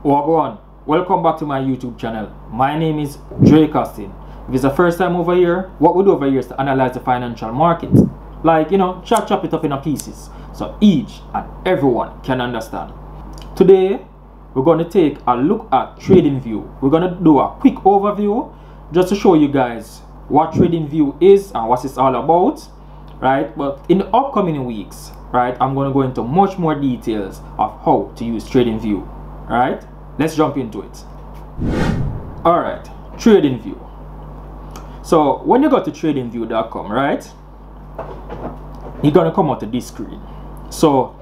Wagwan, welcome back to my YouTube channel. My name is Dreycosting. If it's the first time over here, what we do over here is to analyze the financial market. Like, chop it up in pieces so each and everyone can understand. Today, we're going to take a look at TradingView. We're going to do a quick overview just to show you guys what TradingView is and what it's all about, right? But in the upcoming weeks, right, I'm going to go into much more details of how to use TradingView, right? Let's jump into it. All right, TradingView. So when you go to tradingview.com, right, you're going to come out to this screen. So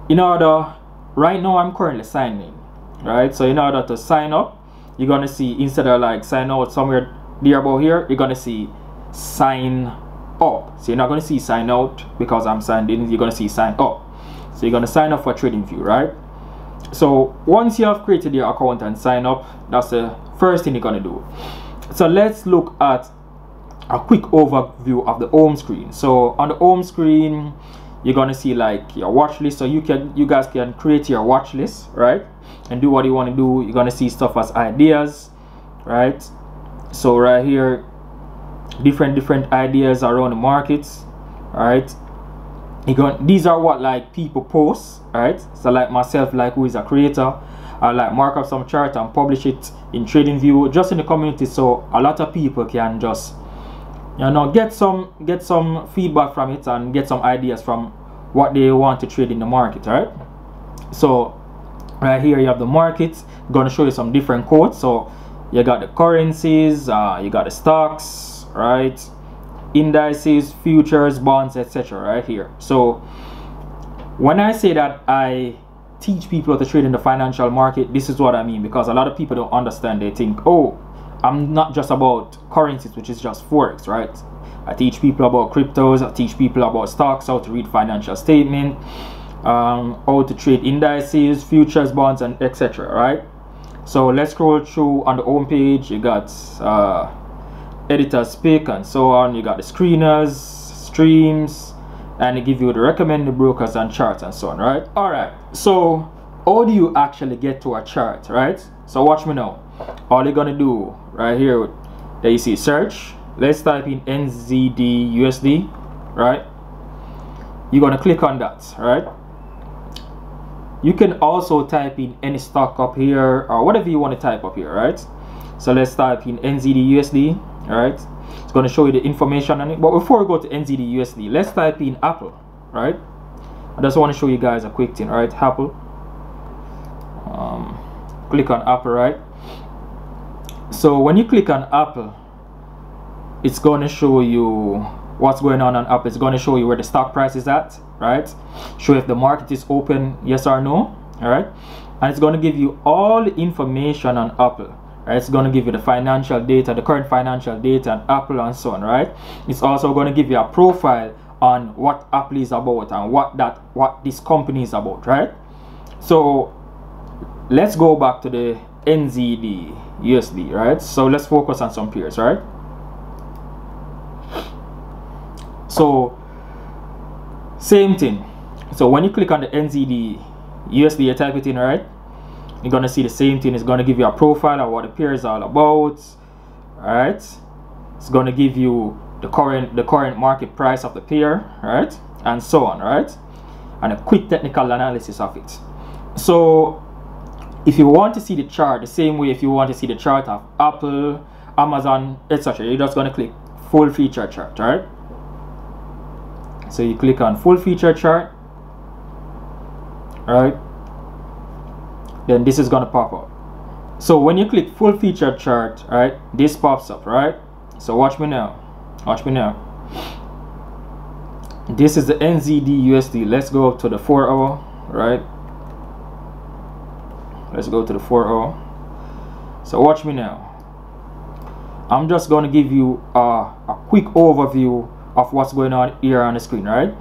right now I'm currently signing, right? So in order to sign up, you're going to see, instead of like sign out somewhere there about here, you're going to see sign up. So you're not going to see sign out because I'm signed in. You're going to see sign up. So you're going to sign up for TradingView, right? So once you have created your account and sign up, that's the first thing you're going to do. So let's look at a quick overview of the home screen. So on the home screen, you're going to see like your watch list. So you guys can create your watch list, right, and do what you want to do. You're going to see stuff as ideas, right? So right here, different ideas around the markets, right? These are what like people post, right? So like myself, like who is a creator, I like mark up some chart and publish it in TradingView just in the community, so a lot of people can just get some feedback from it and get some ideas from what they want to trade in the market, right? So right here you have the market. I'm going to show you some different quotes. So you got the currencies, you got the stocks, right, indices, futures, bonds, etc. right here. So when I say that I teach people how to trade in the financial market, this is what I mean, because a lot of people don't understand. They think, oh, I'm not just about currencies, which is just Forex, right? I teach people about cryptos, I teach people about stocks, how to read financial statement, how to trade indices, futures, bonds, and etc. right? So let's scroll through. On the home page, you got editor's pick and so on. You got the screeners, streams, and they give you the recommended brokers and charts and so on, right? All right, so how do you actually get to a chart, right? So watch me now. All you're gonna do right here, there you see search. Let's type in NZD USD, right? You're gonna click on that, right? You can also type in any stock up here or whatever you want to type up here, right? So let's type in NZD USD, right? It's going to show you the information on it. But before we go to NZD USD, let's type in Apple, right? I just want to show you guys a quick thing, right? Apple. Click on Apple, right? So when you click on Apple, it's going to show you what's going on Apple. It's going to show you where the stock price is at, right? Show if the market is open, yes or no, all right? And it's going to give you all the information on Apple, right? It's going to give you the financial data, the current financial data on Apple and so on, right? It's also going to give you a profile on what Apple is about and what this company is about, right? So let's go back to the NZD USD, right? So let's focus on some pairs, right? So same thing. So when you click on the NZD USD, you type it in, right? You're gonna see the same thing. It's gonna give you a profile of what the pair is all about, right? It's gonna give you the current market price of the pair, right, and so on, right? And a quick technical analysis of it. So if you want to see the chart the same way, if you want to see the chart of Apple, Amazon, etc., you're just gonna click full feature chart, right? So you click on full feature chart, right? Then this is gonna pop up. So when you click full feature chart, right, this pops up, right? So watch me now. Watch me now. This is the NZD USD. Let's go up to the 4 hour, right? Let's go to the 4 hour. So watch me now. I'm just gonna give you a quick overview of what's going on here on the screen, right?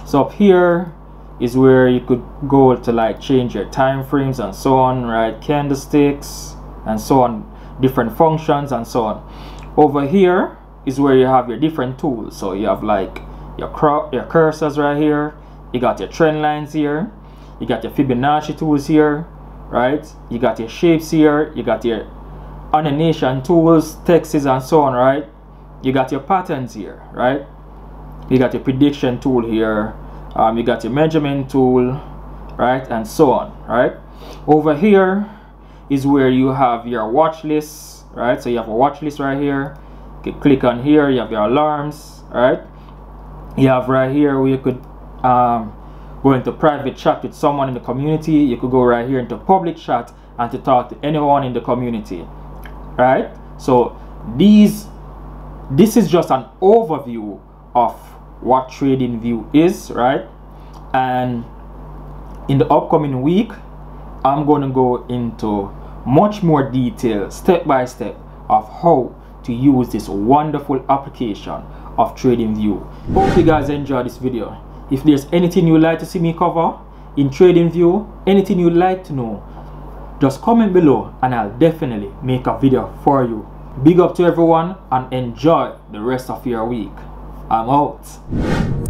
So up here is where you could go to like change your time frames and so on, right? Candlesticks and so on, different functions and so on. Over here is where you have your different tools. So you have like your cursors right here, you got your trend lines here, you got your Fibonacci tools here, right? You got your shapes here, you got your animation tools, texts, and so on, right? You got your patterns here, right? You got your prediction tool here, you got your measurement tool, right, and so on, right? Over here is where you have your watch list, right? So you have a watch list right here. You can click on here, you have your alarms, right? You have right here where you could go into private chat with someone in the community. You could go right here into public chat and to talk to anyone in the community, right? So this is just an overview of what TradingView is, right? And in the upcoming week, I'm going to go into much more detail, step by step, of how to use this wonderful application of TradingView. Hope you guys enjoyed this video. If there's anything you'd like to see me cover in TradingView, anything you'd like to know, just comment below and I'll definitely make a video for you. Big up to everyone and enjoy the rest of your week. I'm out.